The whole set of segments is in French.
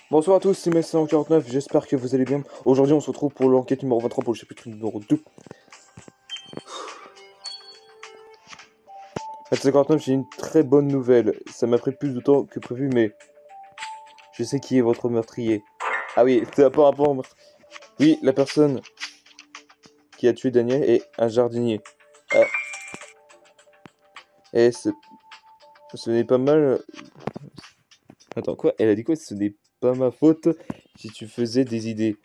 Bonsoir à tous, c'est Messi149, j'espère que vous allez bien. Aujourd'hui, on se retrouve pour l'enquête numéro 23 pour le chapitre numéro 2. Messi149, j'ai une très bonne nouvelle. Ça m'a pris plus de temps que prévu, mais je sais qui est votre meurtrier. Ah oui, c'est par rapport au meurtre. Oui, la personne qui a tué Daniel est un jardinier. Ah, et ce n'est pas mal. Attends, quoi? Elle a dit quoi? Ce n'est pas ma faute si tu faisais des idées.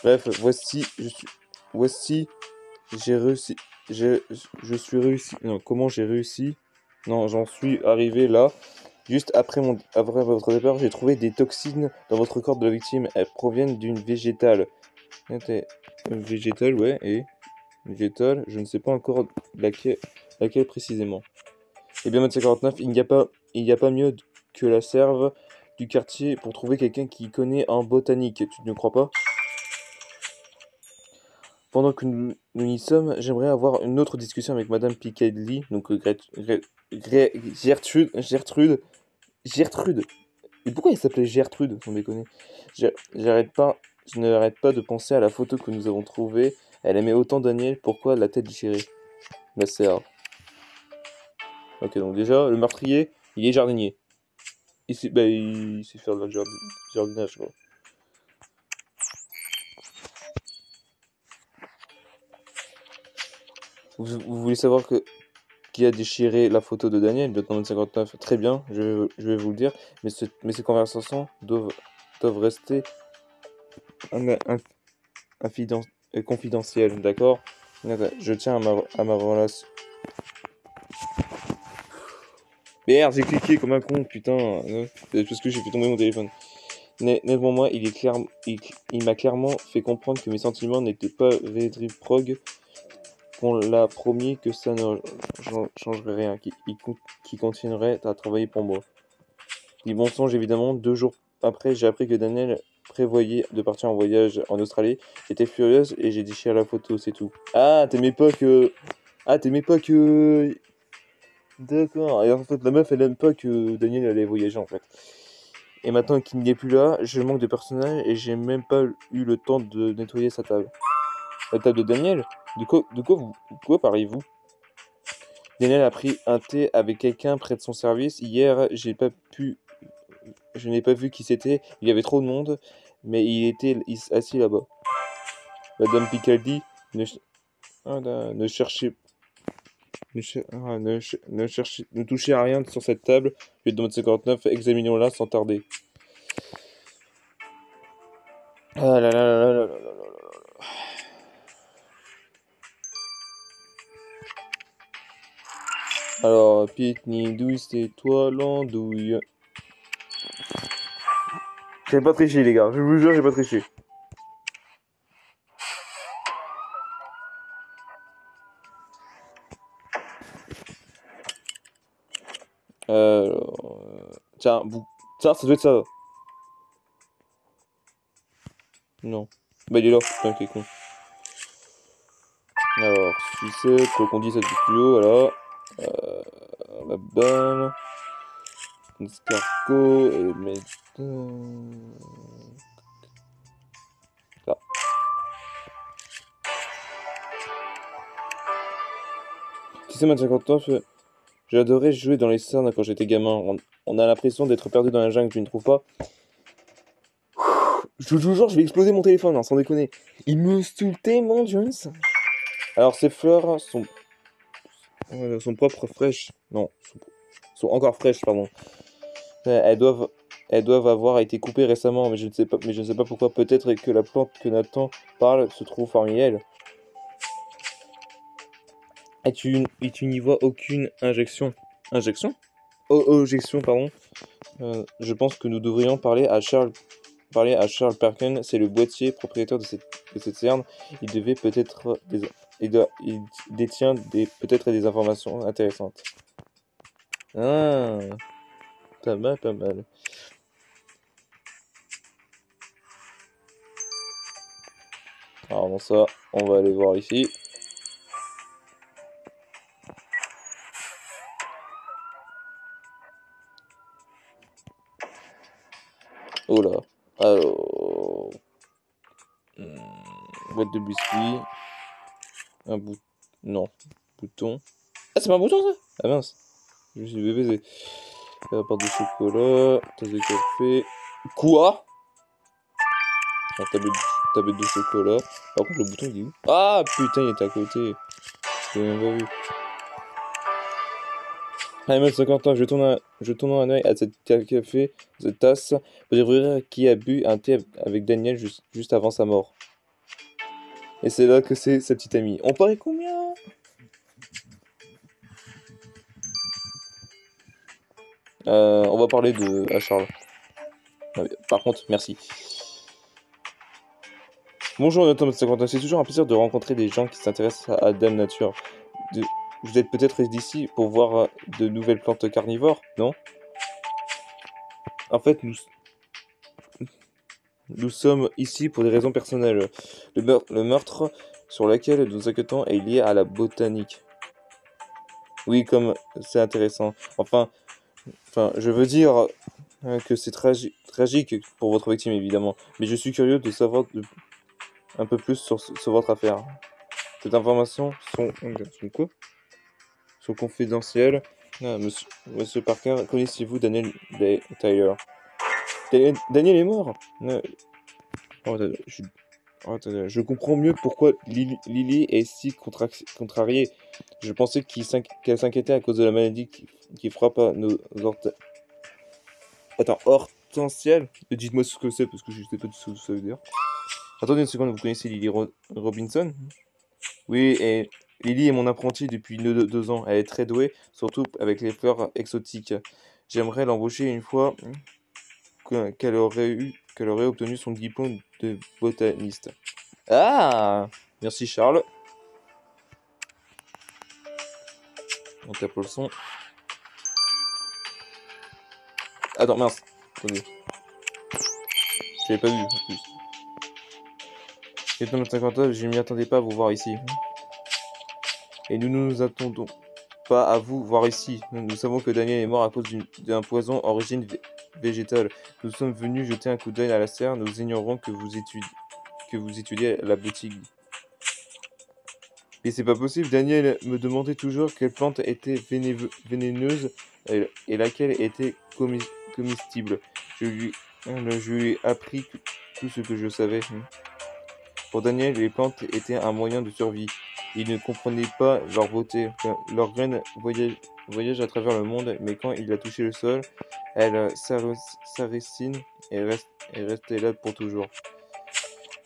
Bref, voici, j'ai réussi. Je suis réussi. Non, comment j'ai réussi? Non, j'en suis arrivé là. Juste après votre départ, j'ai trouvé des toxines dans votre corps de la victime. Elles proviennent d'une végétale. Attends, une végétale, ouais, et une végétale, je ne sais pas encore laquelle précisément. Eh bien, Mathieu 49, il n'y a pas mieux que la serve du quartier pour trouver quelqu'un qui connaît en botanique. Tu ne crois pas? Pendant que nous y sommes, j'aimerais avoir une autre discussion avec Madame Piccadilly, donc Gertrude. Et pourquoi il s'appelait Gertrude, sans déconner? J'arrête pas, je n'arrête pas de penser à la photo que nous avons trouvée. Elle aimait autant Daniel, pourquoi la tête déchirée? La serre. Ok, donc déjà, le meurtrier, il est jardinier. Il sait faire de la jardinage, quoi. Vous voulez savoir qui a déchiré la photo de Daniel, de 59? Très bien, je vais vous le dire, mais ces conversations doivent rester un, un- confidentielles, d'accord? Je tiens à ma relation. Merde, j'ai cliqué comme un con, putain. C'est parce que j'ai fait tomber mon téléphone. Néanmoins, il m'a clairement fait comprendre que mes sentiments n'étaient pas réciproques, qu'on l'a promis que ça ne changerait rien, qu'il continuerait à travailler pour moi. Des mensonges, évidemment. 2 jours après, j'ai appris que Daniel prévoyait de partir en voyage en Australie. J'étais furieuse et j'ai déchiré la photo, c'est tout. Ah, t'aimais pas que... Ah, t'aimais pas que... D'accord. Et en fait, la meuf, elle aime pas que Daniel allait voyager, en fait. Et maintenant qu'il n'est plus là, je manque de personnel et j'ai même pas eu le temps de nettoyer sa table. La table de Daniel? De quoi parlez-vous? Daniel a pris un thé avec quelqu'un près de son service. Hier, je n'ai pas vu qui c'était. Il y avait trop de monde, mais il était assis là-bas. Madame Picaldi ne, ch- ah, ne cherchez ne touchez à rien sur cette table. Lieutenant 59, examinons-la sans tarder. Ah là là là là là là là là. Alors, Pitney douille, c'est toi l'andouille. J'ai pas triché, les gars. Je vous jure, j'ai pas triché. Tiens, tiens, ça doit être ça. Non. Bah, il est là. Putain, quel con. Alors, sucette, faut qu'on dise ça du plus haut, voilà. La balle. Escargot, et là. Tu sais, Mathieu Quentin, j'adorais jouer dans les cernes quand j'étais gamin. On a l'impression d'être perdu dans la jungle, tu ne trouves pas? Je vous jure, je vais exploser mon téléphone, hein, sans déconner. Il me saoule tellement, Jones. Alors, ces fleurs sont propres fraîches. Non, sont encore fraîches, pardon. Elles doivent avoir été coupées récemment, mais je ne sais pas pourquoi. Peut-être que la plante que Nathan parle se trouve parmi elles. Et tu n'y vois aucune injection. Injection? Oh, objection, pardon. Je pense que nous devrions parler à Charles Perkin. C'est le boîtier propriétaire de cette cerne. Il devait peut-être il détient peut-être des informations intéressantes. Ah, pas mal, pas mal. Alors bon, ça, on va aller voir ici. Oh là. Alors... boîte de biscuits. Un bout... Non. Bouton. Ah, c'est pas un bouton, ça? Ah mince. Je suis bébé. Part de chocolat. Tasse de café. Quoi? Un tablette de chocolat. Par contre, le bouton, il est où? Ah, putain, il était à côté. J'ai même pas vu. Allez, 50 ans, je tourne un œil à cette tasse, pour découvrir qui a bu un thé avec Daniel juste avant sa mort. Et c'est là que c'est sa petite amie. On parie combien? On va parler à Charles. Ah, par contre, merci. Bonjour, Nathan 50 ans. C'est toujours un plaisir de rencontrer des gens qui s'intéressent à Dame Nature. Vous êtes peut-être d'ici pour voir de nouvelles plantes carnivores, non? En fait, nous sommes ici pour des raisons personnelles. Le meurtre sur lequel nous enquêtons est lié à la botanique. Oui, comme c'est intéressant. Enfin, je veux dire que c'est tragique pour votre victime, évidemment. Mais je suis curieux de savoir un peu plus sur votre affaire. Ces informations sont quoi? Sont confidentielles. Ah, monsieur Parker, connaissez-vous Daniel Tyler? Daniel est mort? Oh, je comprends mieux pourquoi Lily est si contrariée. Je pensais qu'elle s'inquiétait à cause de la maladie qui frappe nos hortensiales. Dites-moi ce que c'est, parce que je ne sais pas ce que ça veut dire. Attendez une seconde, vous connaissez Lily Robinson? Oui, et Lily est mon apprentie depuis 2 ans. Elle est très douée, surtout avec les fleurs exotiques. J'aimerais l'embaucher une fois qu'elle aurait obtenu son diplôme de botaniste. Ah! Merci Charles. On tape le son. Attends, mince. Attendez. Je l'avais pas vu en plus. Lieutenant 59, je ne m'y attendais pas à vous voir ici. Et nous ne nous attendons pas à vous voir ici. Nous savons que Daniel est mort à cause d'un poison origine végétale. Nous sommes venus jeter un coup d'œil à la serre. Nous ignorons que vous étudiez la boutique. Et c'est pas possible. Daniel me demandait toujours quelle plante était vénéneuse et laquelle était comestible. Je lui ai appris tout ce que je savais. Pour Daniel, les plantes étaient un moyen de survie. Il ne comprenait pas leur beauté. Leurs graines voyagent à travers le monde, mais quand il a touché le sol, elles s'arracinent et restaient là pour toujours.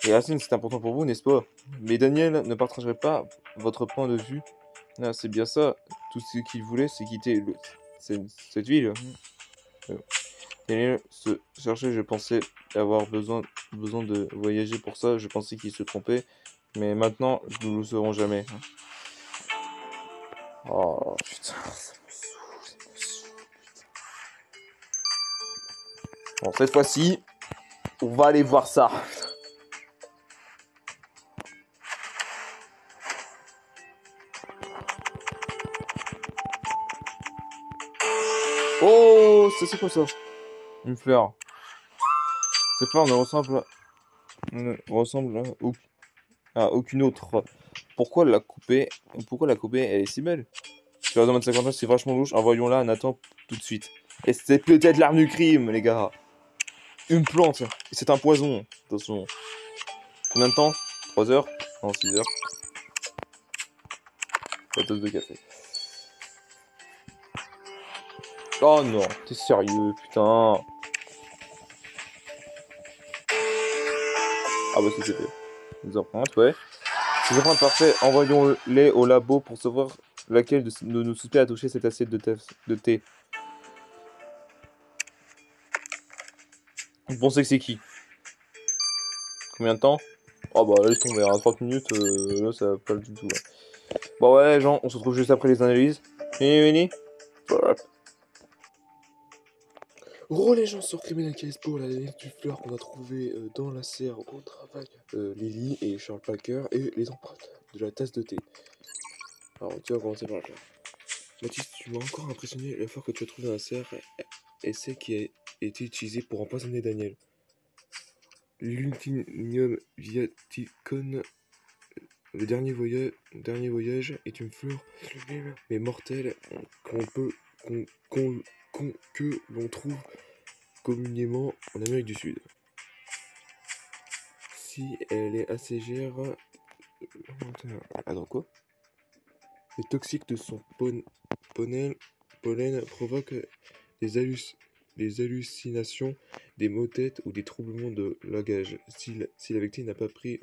Les racines, c'est important pour vous, n'est-ce pas? Mais Daniel ne partagerait pas votre point de vue. Ah, c'est bien ça. Tout ce qu'il voulait, c'est quitter cette ville. Daniel se cherchait, je pensais avoir besoin de voyager pour ça. Je pensais qu'il se trompait. Mais maintenant, nous ne le saurons jamais. Oh putain, ça me saoule, putain. Bon, cette fois-ci, on va aller voir ça. Oh, c'est quoi ça? Une fleur. Cette fleur ne ressemble à aucune autre. Pourquoi la couper? Elle est si belle. Fleur de mode 59, c'est vachement louche. Envoyons-la à Nathan tout de suite. Et c'est peut-être l'arme du crime, les gars. Une plante. C'est un poison. Attention. Combien de temps? 3 heures? Non, 6 heures. La tasse de café. Oh non, t'es sérieux, putain. Ah bah c'est fait. Des empreintes, ouais. Ces empreintes parfaites, envoyons-les au labo pour savoir laquelle de nos suspects a touché cette assiette de thé. Vous pensez que c'est qui? Combien de temps? Oh bah laisse tomber, à 30 minutes, là ça va pas du tout. Ouais. Bon ouais les gens, on se retrouve juste après les analyses. Vini. Gros les gens sur Criminal Case pour la liste du fleur qu'on a trouvé dans la serre au travail. Lily et Charles Packer et les empreintes de la tasse de thé. Alors tu vas commencer par là. Mathis, tu m'as encore impressionné la fois que tu as trouvé un cerf et c'est qui a été utilisé pour empoisonner Daniel. L'Ultinium Viaticum, le dernier voyage est une fleur mais mortelle que l'on trouve communément en Amérique du Sud. Si elle est assez légère... Attends, quoi? Les toxiques de son pollen provoquent des hallucinations, des maux de tête ou des troublements de langage. Si la victime n'a pas été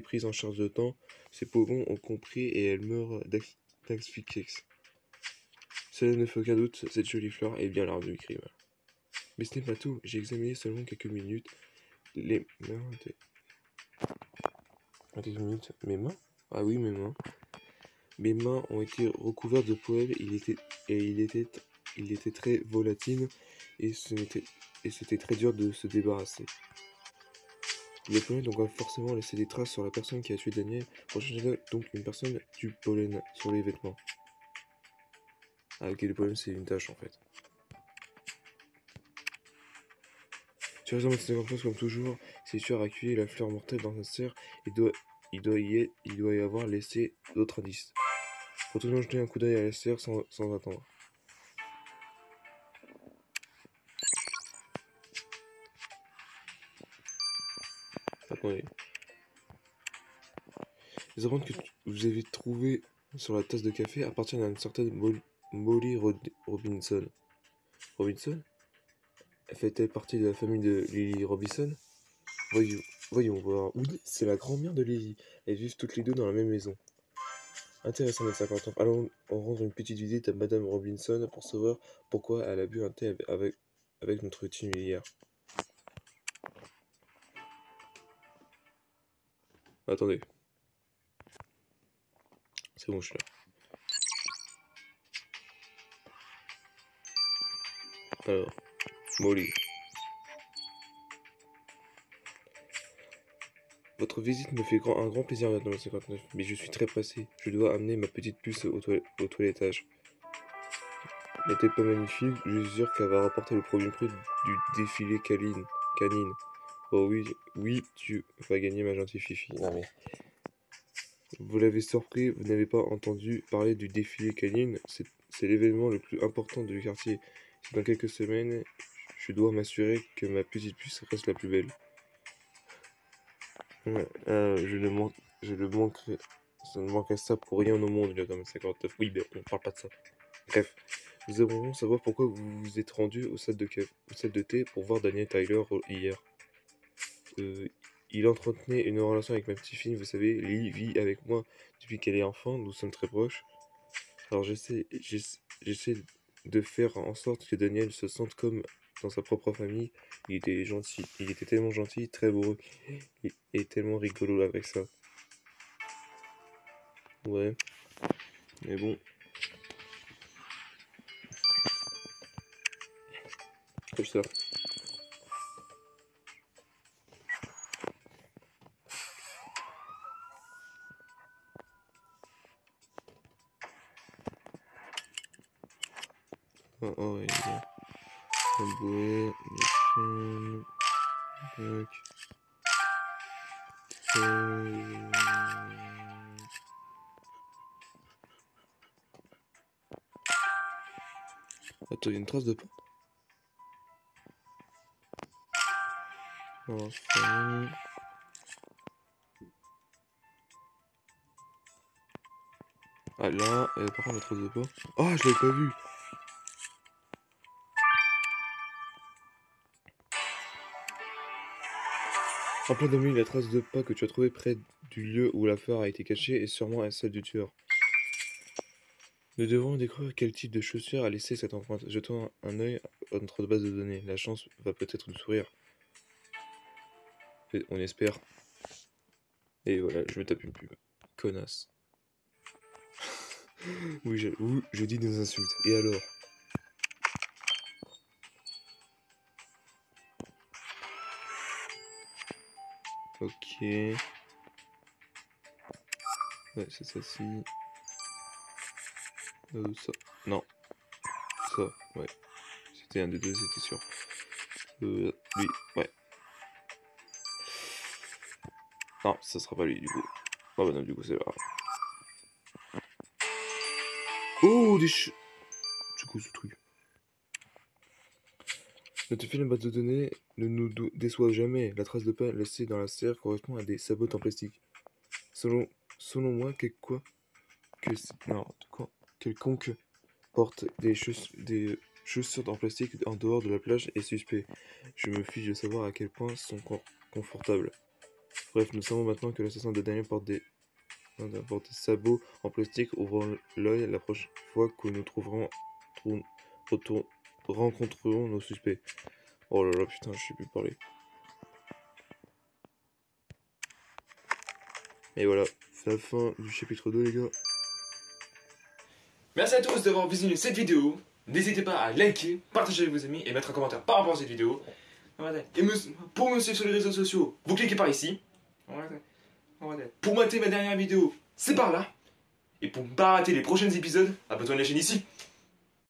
prise en charge de temps, ses poumons ont compris et elle meurt d'asphyxie. Cela ne fait aucun doute, cette jolie fleur est bien l'arme du crime. Mais ce n'est pas tout, j'ai examiné seulement quelques minutes les mains de... Quelques minutes, mes mains? Ah oui, mes mains. Mes mains ont été recouvertes de poils, il était très volatile et c'était très dur de se débarrasser. Le pollen donc va forcément laisser des traces sur la personne qui a tué Daniel. Prochaine donc une personne du pollen sur les vêtements. Ah ok, le pollen c'est une tache en fait. Tu raisonnes cette séquence comme toujours, c'est sûr à accueillir la fleur mortelle dans sa serre, il doit y avoir laissé d'autres indices. Retournons jeter un coup d'œil à la serre sans attendre. Attendez. Les empreintes que vous avez trouvées sur la tasse de café appartiennent à une certaine Molly Robinson. Robinson? Fait-elle partie de la famille de Lily Robinson? Voyons voir. Oui, c'est la grand-mère de Lily. Elles vivent toutes les deux dans la même maison. Intéressant de 50 ans. Allons rendre une petite visite à Madame Robinson pour savoir pourquoi elle a bu un thé avec notre team hier. Attendez. C'est bon, je suis là. Alors, Molly. Votre visite me fait un grand plaisir, Madame 59, mais je suis très pressé. Je dois amener ma petite puce au toilettage. N'est-elle pas magnifique? Je suis sûr qu'elle va rapporter le premier prix du défilé canine. Oh oui, tu vas gagner ma gentille Fifi. Non mais... Vous l'avez surpris, vous n'avez pas entendu parler du défilé canine? C'est l'événement le plus important du quartier. C'est dans quelques semaines, je dois m'assurer que ma petite puce reste la plus belle. Je le manquerai, ça ne manquerait ça pour rien au monde, il a quand même 59. Oui, mais on parle pas de ça. Bref, nous aimerions savoir pourquoi vous vous êtes rendu au salle de thé pour voir Daniel Tyler hier. Il entretenait une relation avec ma petite fille, vous savez, Lily vit avec moi depuis qu'elle est enfant, nous sommes très proches. Alors j'essaie de faire en sorte que Daniel se sente comme dans sa propre famille. Il était tellement gentil, très beau et tellement rigolo avec ça. Ouais, mais bon. Comme ça. Oh ouais, il est bien. Un bouet, des chaînes, tac. Attends, il y a une trace de pas. Alors, ah là, par contre la trace de pas. Ah, je l'avais pas vu. En plein de nuit, la trace de pas que tu as trouvée près du lieu où l'affaire a été cachée est sûrement celle du tueur. Nous devons découvrir quel type de chaussures a laissé cette empreinte. Jetons un œil à notre base de données. La chance va peut-être nous sourire. Et on espère. Et voilà, je me tape une pub. Connasse. Oui, je dis des insultes. Et alors? Ok. Ouais, c'est ça-ci. Ça. Non. Ça, ouais. C'était un des deux, c'était sûr. Lui, ouais. Non, ça sera pas lui, du coup. Oh bah non, du coup, c'est pas grave. Oh, c'est quoi ce truc? Notifier la base de données ne nous déçoit jamais. La trace de pain laissée dans la serre correspond à des sabots en plastique. Selon moi, quelconque porte des chaussures en plastique en dehors de la plage est suspect. Je me fiche de savoir à quel point sont confortables. Bref, nous savons maintenant que l'assassin de Daniel porte des sabots en plastique. Ouvrons l'œil la prochaine fois que nous rencontrerons nos suspects. Oh là là, putain, je sais plus parler. Et voilà, c'est la fin du chapitre 2, les gars. Merci à tous d'avoir visionné cette vidéo. N'hésitez pas à liker, partager avec vos amis et mettre un commentaire par rapport à cette vidéo. Et pour me suivre sur les réseaux sociaux, vous cliquez par ici. Pour mater ma dernière vidéo, c'est par là. Et pour ne pas rater les prochains épisodes, abonnez-vous à la chaîne ici.